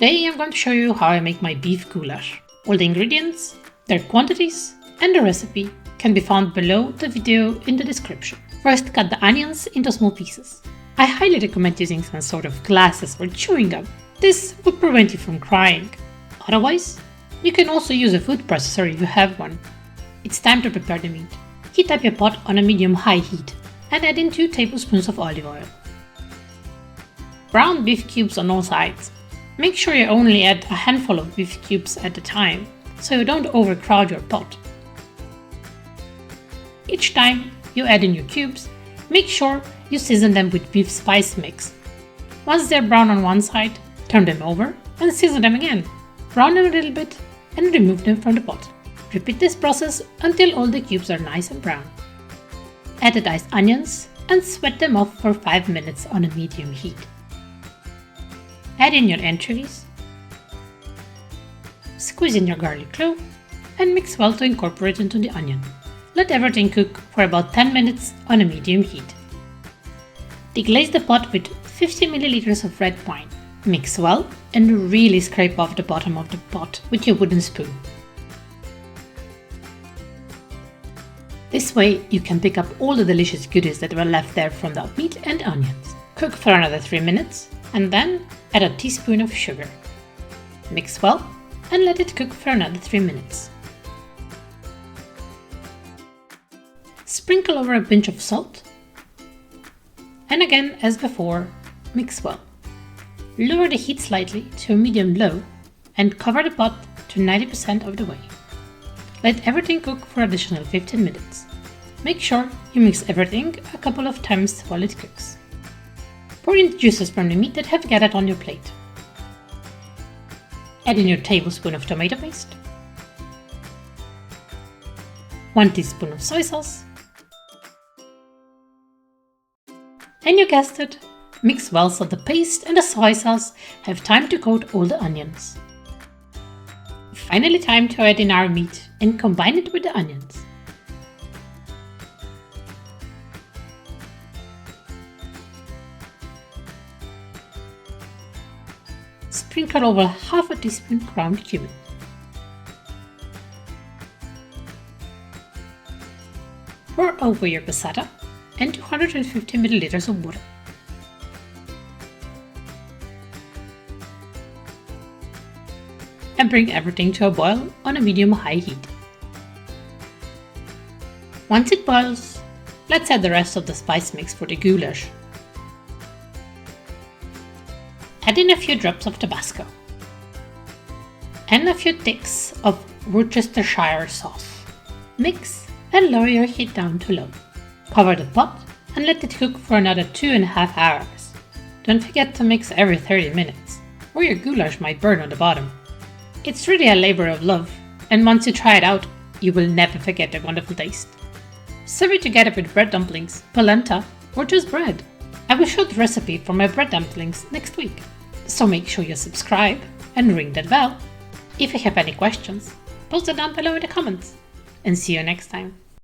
Today I'm going to show you how I make my beef goulash. All the ingredients, their quantities, and the recipe can be found below the video in the description. First, cut the onions into small pieces. I highly recommend using some sort of glasses or chewing gum. This would prevent you from crying. Otherwise, you can also use a food processor if you have one. It's time to prepare the meat. Heat up your pot on a medium-high heat and add in 2 tablespoons of olive oil. Brown beef cubes on all sides. Make sure you only add a handful of beef cubes at a time, so you don't overcrowd your pot. Each time you add in your cubes, make sure you season them with beef spice mix. Once they're brown on one side, turn them over and season them again. Brown them a little bit and remove them from the pot. Repeat this process until all the cubes are nice and brown. Add the diced onions and sweat them off for 5 minutes on a medium heat. Add in your anchovies, squeeze in your garlic clove, and mix well to incorporate into the onion. Let everything cook for about 10 minutes on a medium heat. Deglaze the pot with 50 ml of red wine. Mix well and really scrape off the bottom of the pot with your wooden spoon. This way you can pick up all the delicious goodies that were left there from the meat and onions. Cook for another 3 minutes and then add a teaspoon of sugar. Mix well and let it cook for another 3 minutes. Sprinkle over a pinch of salt and again, as before, mix well. Lower the heat slightly to a medium-low and cover the pot to 90% of the way. Let everything cook for additional 15 minutes. Make sure you mix everything a couple of times while it cooks. Pour in the juices from the meat that have gathered on your plate. Add in your tablespoon of tomato paste, 1 teaspoon of soy sauce, and you guessed it, mix well so the paste and the soy sauce have time to coat all the onions. Finally, time to add in our meat and combine it with the onions. Sprinkle over half a teaspoon ground cumin. Pour over your passata and 250 ml of water. And bring everything to a boil on a medium-high heat. Once it boils, let's add the rest of the spice mix for the goulash. Add in a few drops of tabasco and a few ticks of Worcestershire sauce. Mix and lower your heat down to low. Cover the pot and let it cook for another 2.5 hours. Don't forget to mix every 30 minutes, or your goulash might burn on the bottom. It's really a labor of love, and once you try it out, you will never forget the wonderful taste. Serve it together with bread dumplings, polenta, or just bread. I will show the recipe for my bread dumplings next week, so make sure you subscribe and ring that bell. If you have any questions, post it down below in the comments, and see you next time.